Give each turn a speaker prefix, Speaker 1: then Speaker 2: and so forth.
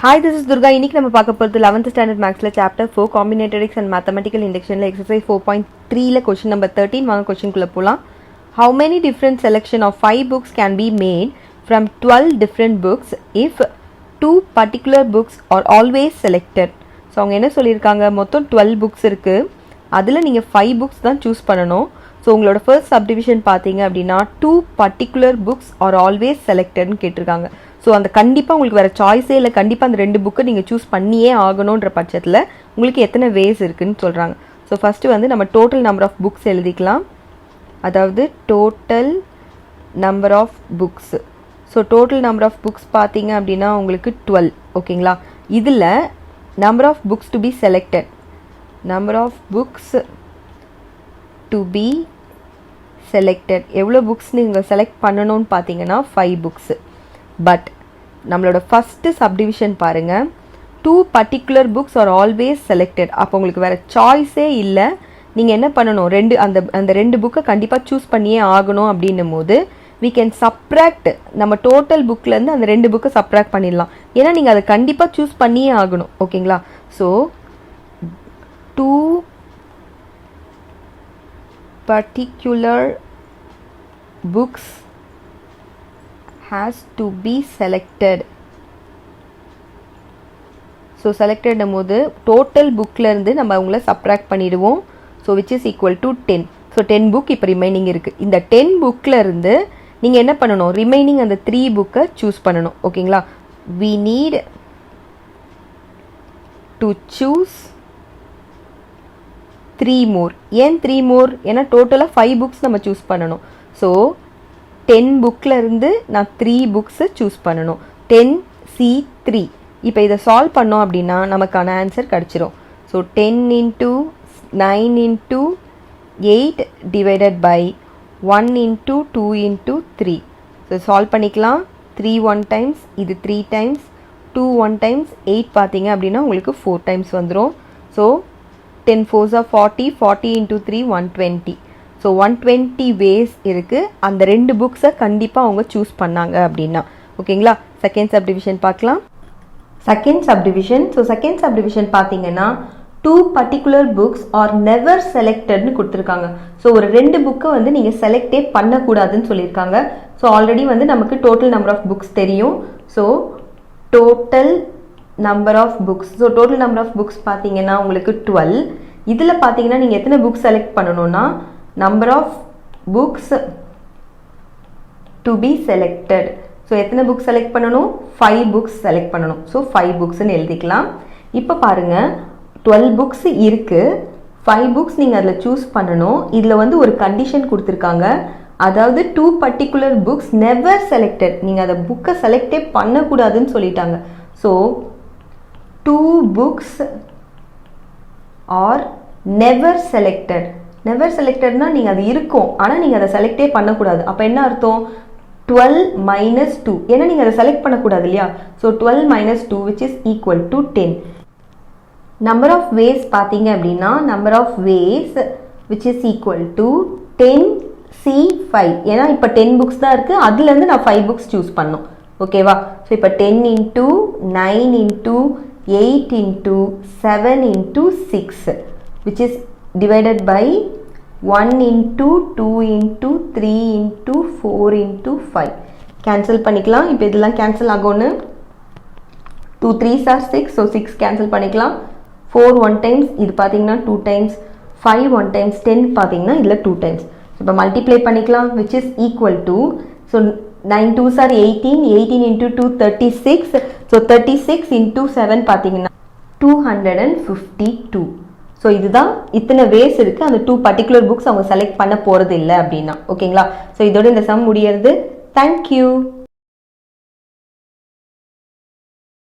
Speaker 1: Hi, this is Durga. இன்னைக்கு நம்ம பார்க்க போறது 11th standard mathsல chapter 4 combinatorics and mathematical inductionல exercise 4.3ல question number 13 வாங்க question குள்ள போலாம். How many different selection of 5 books can be made from 12 different books if 2 particular books are always selected? So அவங்க என்ன சொல்லிருக்காங்க, மொத்தம் 12 books இருக்கு, அதுல நீங்க 5 books தான் choose பண்ணணும். So உங்களோட first subdivision பாத்தீங்க அப்படின்னா 2 particular books are always selected னு கேட்டிருக்காங்க. ஸோ அந்த கண்டிப்பாக உங்களுக்கு வேறு சாய்ஸே இல்லை, கண்டிப்பாக அந்த 2 புக்கை நீங்கள் சூஸ் பண்ணியே ஆகணுன்ற பட்சத்தில் உங்களுக்கு எத்தனை வேஸ் இருக்குதுன்னு சொல்கிறாங்க. ஸோ ஃபஸ்ட்டு வந்து நம்ம டோட்டல் நம்பர் ஆஃப் புக்ஸ் எழுதிக்கலாம். அதாவது total number of books. So total number of books பார்த்தீங்க அப்படின்னா உங்களுக்கு 12. ஓகேங்களா? இதில் number of books to be selected, number of books to be selected எவ்வளோ புக்ஸ் நீங்கள் செலக்ட் பண்ணணும்னு பார்த்தீங்கன்னா 5 புக்ஸு. பட் நம்மளோட ஃபஸ்ட்டு சப்டிவிஷன் பாருங்கள், 2 particular books are always selected. அப்போ உங்களுக்கு வேறு சாய்ஸே இல்லை, நீங்கள் என்ன பண்ணணும், அந்த 2 புக்கை கண்டிப்பாக சூஸ் பண்ணியே ஆகணும். அப்படின்னும் போது we can subtract, நம்ம டோட்டல் புக்லேருந்து அந்த 2 புக்கை சப்ராக்ட் பண்ணிடலாம். ஏன்னா நீங்கள் அதை கண்டிப்பாக சூஸ் பண்ணியே ஆகணும். ஓகேங்களா? So 2 particular books has to be selected. So selected போது total bookல இருந்து நம்ம அவங்கள subtract பண்ணிடுவோம். So which is equal to 10. So 10 book இப்போ remaining இருக்கு. இந்த 10 bookல இருந்து நீங்க என்ன பண்ணணும், remaining அந்த 3 book choose பண்ணணும். ஓகேங்களா? We need to choose 3 more. ஏன் 3 more? ஏன்னா டோட்டலாக 5 books நம்ம choose பண்ணணும். So 10 புக்கில் இருந்து நான் 3 புக்ஸை சூஸ் பண்ணணும். 10C3. இப்போ இதை சால்வ் பண்ணோம் அப்படின்னா நமக்கான ஆன்சர் கிடச்சிரும். So 10 into 9 into 8 divided by 1 into 2 into 3. So solve பண்ணிக்கலாம். 3 1 times, இது 3 times, 2 1 times, 8 பார்த்தீங்க அப்படின்னா உங்களுக்கு 4 times வந்துடும். So 10 4s are 40, 40 into 3 120. So 120 ways இருக்குது. அந்த 2 புக்ஸை கண்டிப்பாக அவங்க சூஸ் பண்ணாங்க அப்படின்னா. ஓகேங்களா? செகண்ட் சப்டிவிஷன் பார்க்கலாம். Second subdivision. So second subdivision பார்த்தீங்கன்னா 2 பர்டிகுலர் புக்ஸ் ஆர் நெவர் செலக்டட்னு கொடுத்துருக்காங்க. ஸோ ஒரு 2 புக்கை வந்து நீங்கள் செலக்டே பண்ணக்கூடாதுன்னு சொல்லியிருக்காங்க. ஸோ ஆல்ரெடி வந்து நமக்கு டோட்டல் நம்பர் ஆஃப் புக்ஸ் தெரியும். So total number of books, so total number of books பார்த்தீங்கன்னா உங்களுக்கு 12. இதில் பார்த்தீங்கன்னா நீங்கள் எத்தனை புக் செலக்ட் பண்ணணும்னா number of books to be selected. So எத்தனை புக் செலக்ட் பண்ணணும், 5 புக்ஸ் செலக்ட் பண்ணணும். ஸோ 5 புக்ஸ்ன்னு எழுதிக்கலாம். இப்போ பாருங்கள், 12 புக்ஸ் இருக்குது, 5 புக்ஸ் நீங்கள் அதில் சூஸ் பண்ணணும். இதில் வந்து ஒரு கண்டிஷன் கொடுத்துருக்காங்க, அதாவது 2 பர்டிகுலர் புக்ஸ் நெவர் செலக்டட், நீங்கள் அதை புக்கை செலக்டே பண்ணக்கூடாதுன்னு சொல்லிட்டாங்க. So 2 books are never selected. Never செலக்டட்னா நீங்கள் அது இருக்கும், ஆனால் நீங்கள் அதை செலக்டே பண்ணக்கூடாது. அப்போ என்ன அர்த்தம், 12 minus 2, ஏன்னா நீங்கள் அதை செலக்ட் பண்ணக்கூடாது இல்லையா? So 12 minus 2 which is equal to 10. Number of ways பார்த்தீங்க அப்படின்னா number of ways which is equal to 10C5. ஏன்னா இப்போ 10 புக்ஸ் தான் இருக்குது, அதுலேருந்து நான் 5 புக்ஸ் சூஸ் பண்ணணும். ஓகேவா? ஸோ இப்போ 10 into 9 into 8 into 7 into 6 which is divided by 1 into 2 into 3 into 4 into 5. Cancel பண்ணிக்கலாம். இப்போ இதெல்லாம் கேன்சல் ஆகும்னு 2 3s are 6. ஸோ 6 கேன்சல் பண்ணிக்கலாம். 4 1 times, இது பார்த்தீங்கன்னா 2 times, 5 1 times, 10 பார்த்தீங்கன்னா இதில் 2 times. இப்போ மல்டிப்ளை பண்ணிக்கலாம் which is equal to, so 9 2s are 18, 18 into 2 36. So 36 into 7 பார்த்தீங்கன்னா 252. ஸோ இதுதான் இத்தனை வேஸ் இருக்குது. அந்த 2 பர்டிகுலர் புக்ஸ் அவங்க செலக்ட் பண்ண போகிறது இல்லை அப்படின்னா. ஓகேங்களா? ஸோ இதோட இந்த சம் முடியறது. தேங்க்யூ.